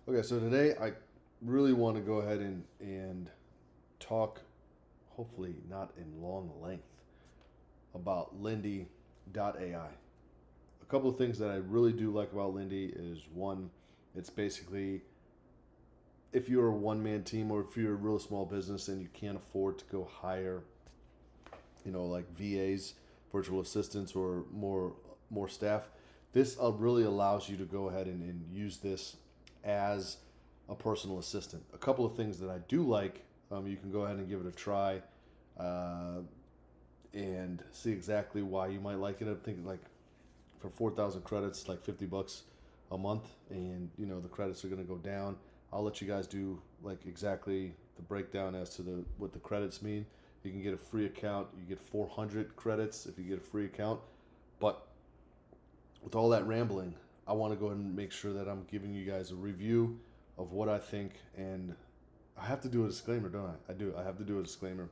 Okay, so today I really want to go ahead and talk, hopefully not in long length, about Lindy.ai. A couple of things that I really do like about Lindy is one, it's basically if you're a one man team or if you're a real small business and you can't afford to go hire, like VAs, virtual assistants, or more staff, this really allows you to go ahead and use this as a personal assistant. A couple of things that I do like, you can go ahead and give it a try uh, and see exactly why you might like it. I think like for 4,000 credits, like $50 a month, and the credits are going to go down. I'll let you guys do like exactly the breakdown as to the what the credits mean. You can get a free account. You get 400 credits if you get a free account. But with all that rambling, I want to go ahead and make sure that I'm giving you guys a review of what I think. And I have to do a disclaimer, don't I? I do. I have to do a disclaimer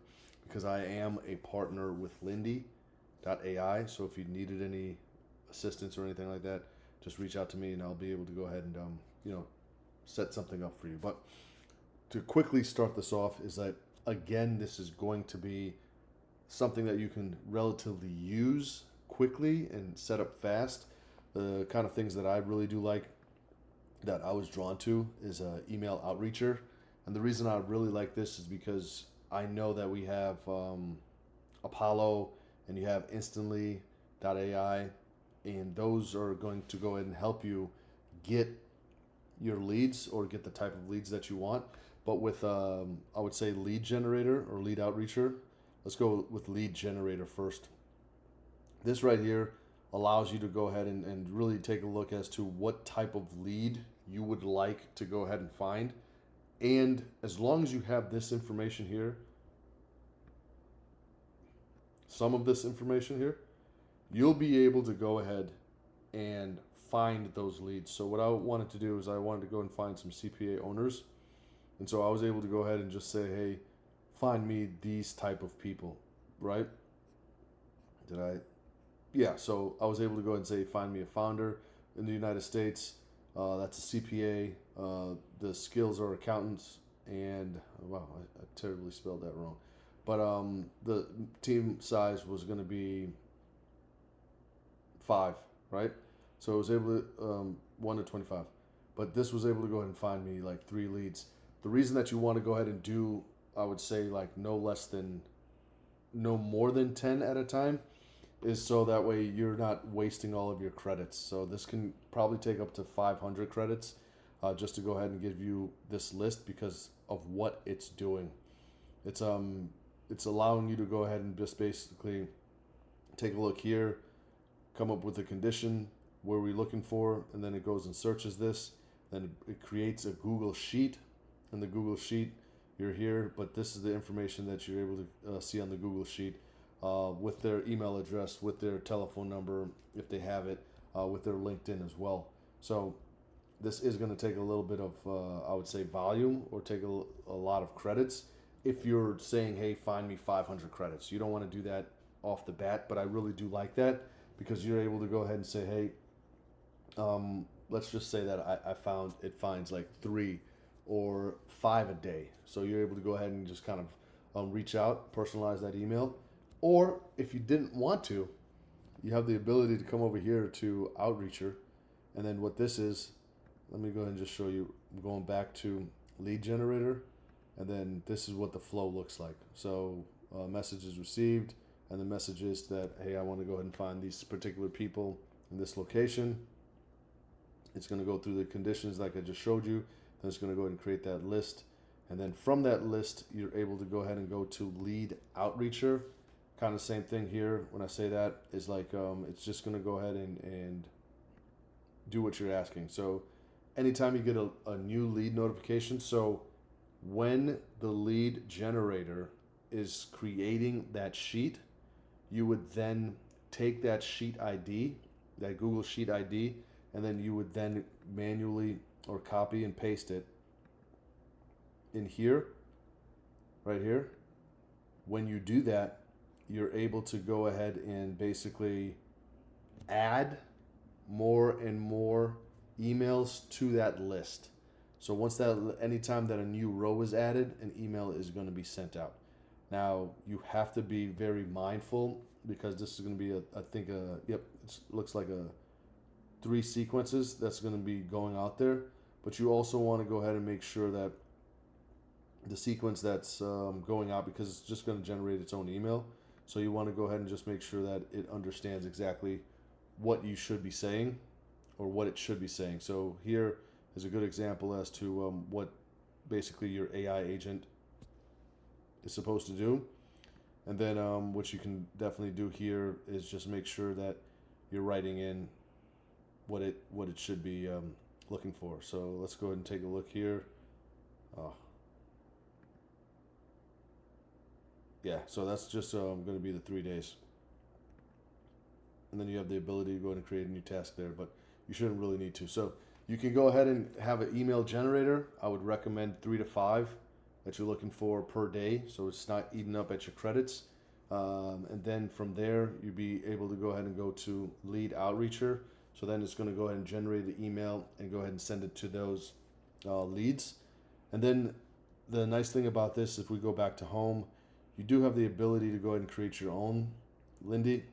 because I am a partner with Lindy.ai. So if you needed any assistance or anything like that, just reach out to me and I'll be able to go ahead and set something up for you. But to quickly start this off is that again, this is going to be something that you can relatively use quickly and set up fast. The kind of things that I really do like that I was drawn to is a email outreacher, and the reason I really like this is because I know that we have Apollo and you have Instantly.ai, and those are going to go ahead and help you get your leads or get the type of leads that you want. But with, I would say, lead generator or lead outreacher, let's go with lead generator first. This right here allows you to go ahead and really take a look as to what type of lead you would like to go ahead and find. And as long as you have this information here, some of this information here, you'll be able to go ahead and find those leads. So what I wanted to do is I wanted to go and find some CPA owners. And so I was able to go ahead and just say, hey, find me these type of people, right? Did I? Yeah, so I was able to go ahead and say, find me a founder in the United States. That's a CPA. The skills are accountants. And wow, I terribly spelled that wrong. But the team size was going to be five, right? So I was able to 1 to 25, but this was able to go ahead and find me like three leads. The reason that you want to go ahead and do, I would say like no more than 10 at a time, is so that way you're not wasting all of your credits. So this can probably take up to 500 credits just to go ahead and give you this list because of what it's doing. It's allowing you to go ahead and just basically take a look here, come up with a condition, where we're looking for, and then it goes and searches this. Then it creates a Google Sheet. In the Google Sheet, you're here, but this is the information that you're able to see on the Google Sheet with their email address, with their telephone number, if they have it, with their LinkedIn as well. So this is going to take a little bit of, I would say, volume or take a lot of credits. If you're saying, hey, find me 500 credits, you don't want to do that off the bat, but I really do like that because you're able to go ahead and say, hey, let's just say that I found it finds like 3 or 5 a day. So you're able to go ahead and just kind of reach out, personalize that email. Or if you didn't want to, you have the ability to come over here to Outreacher. And then what this is, let me go ahead and just show you. I'm going back to lead generator. And then this is what the flow looks like. So message is received. And the message is that, hey, I want to go ahead and find these particular people in this location. It's going to go through the conditions like I just showed you. Then it's going to go ahead and create that list. And then from that list, you're able to go ahead and go to lead outreacher. Kind of same thing here. When I say that is like, it's just going to go ahead and do what you're asking. So anytime you get a new lead notification, so when the lead generator is creating that sheet, you would then take that sheet ID, that Google Sheet ID, and then you would then manually or copy and paste it in here, right here. When you do that, you're able to go ahead and basically add more and more emails to that list. So anytime that a new row is added, an email is going to be sent out. Now you have to be very mindful because this is going to be it looks like a 3 sequences that's going to be going out there. But you also want to go ahead and make sure that the sequence that's going out, because it's just going to generate its own email. So you want to go ahead and just make sure that it understands exactly what you should be saying or what it should be saying. So here is a good example as to what basically your AI agent is supposed to do. And then what you can definitely do here is just make sure that you're writing in what it should be looking for. So let's go ahead and take a look here. Yeah, so that's just going to be the 3 days. And then you have the ability to go ahead and create a new task there, but you shouldn't really need to. So you can go ahead and have an email generator. I would recommend 3 to 5 that you're looking for per day, so it's not eating up at your credits. And then from there, you'd be able to go ahead and go to lead outreacher. So then it's going to go ahead and generate the email and go ahead and send it to those leads. And then the nice thing about this, if we go back to home, you do have the ability to go ahead and create your own Lindy.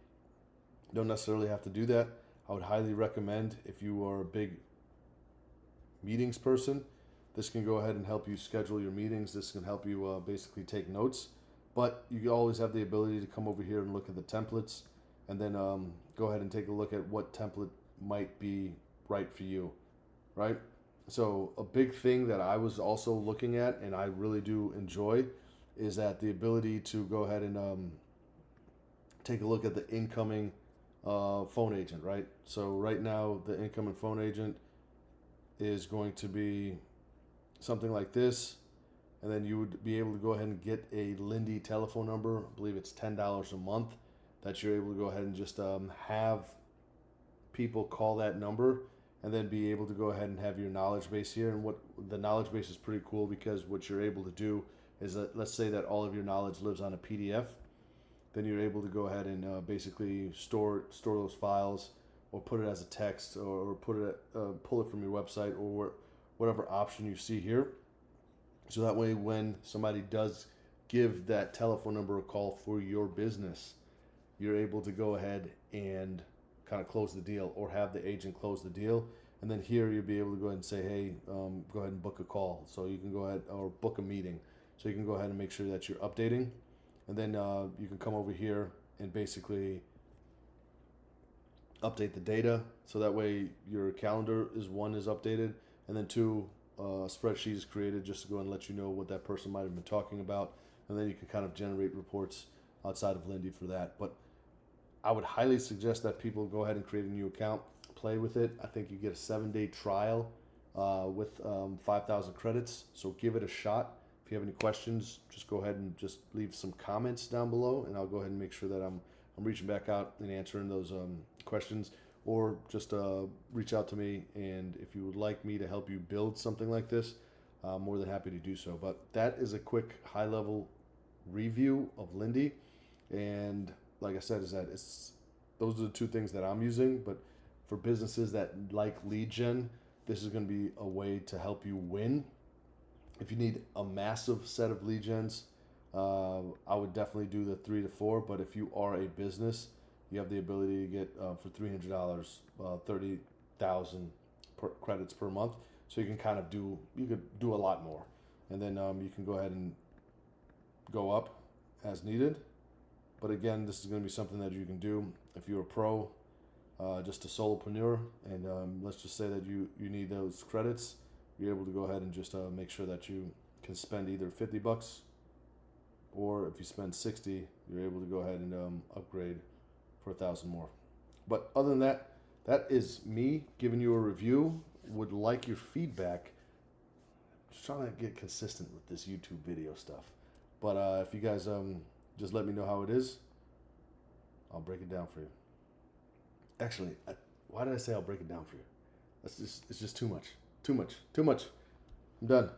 Don't necessarily have to do that. I would highly recommend, if you are a big meetings person, this can go ahead and help you schedule your meetings. This can help you basically take notes. But you always have the ability to come over here and look at the templates and then go ahead and take a look at what template might be right for you, right? So a big thing that I was also looking at, and I really do enjoy, is that the ability to go ahead and take a look at the incoming phone agent, right? So right now the incoming phone agent is going to be something like this, and then you would be able to go ahead and get a Lindy telephone number. I believe it's $10 a month that you're able to go ahead and just have people call that number, and then be able to go ahead and have your knowledge base here. And what the knowledge base is pretty cool, because what you're able to do is that, let's say that all of your knowledge lives on a PDF, then you're able to go ahead and basically store those files, or put it as a text, or pull it from your website, or whatever option you see here. So that way, when somebody does give that telephone number a call for your business, you're able to go ahead and kind of close the deal, or have the agent close the deal. And then here you'll be able to go ahead and say, hey, go ahead and book a call. So you can go ahead, or book a meeting. So you can go ahead and make sure that you're updating. And then you can come over here and basically update the data. So that way your calendar is updated. And then 2, spreadsheet is created just to go and let you know what that person might have been talking about. And then you can kind of generate reports outside of Lindy for that. But I would highly suggest that people go ahead and create a new account, play with it. I think you get a 7-day trial with 5,000 credits. So give it a shot. If you have any questions, just go ahead and just leave some comments down below, and I'll go ahead and make sure that I'm reaching back out and answering those questions. Or just reach out to me, and if you would like me to help you build something like this, I'm more than happy to do so. But that is a quick high-level review of Lindy. And like I said, those are the 2 things that I'm using. But for businesses that like lead gen, this is going to be a way to help you win. If you need a massive set of lead gens, I would definitely do the 3 to 4. But if you are a business, you have the ability to get for $300, 30,000 credits per month. So you can you could do a lot more. And then you can go ahead and go up as needed. But again, this is going to be something that you can do if you're a pro, just a solopreneur, and let's just say that you need those credits. You're able to go ahead and just make sure that you can spend either $50, or if you spend 60, you're able to go ahead and upgrade for 1,000 more. But other than that, that is me giving you a review. Would like your feedback. Just trying to get consistent with this YouTube video stuff. But if you guys just let me know how it is, I'll break it down for you. Actually, why did I say I'll break it down for you? It's just too much. I'm done.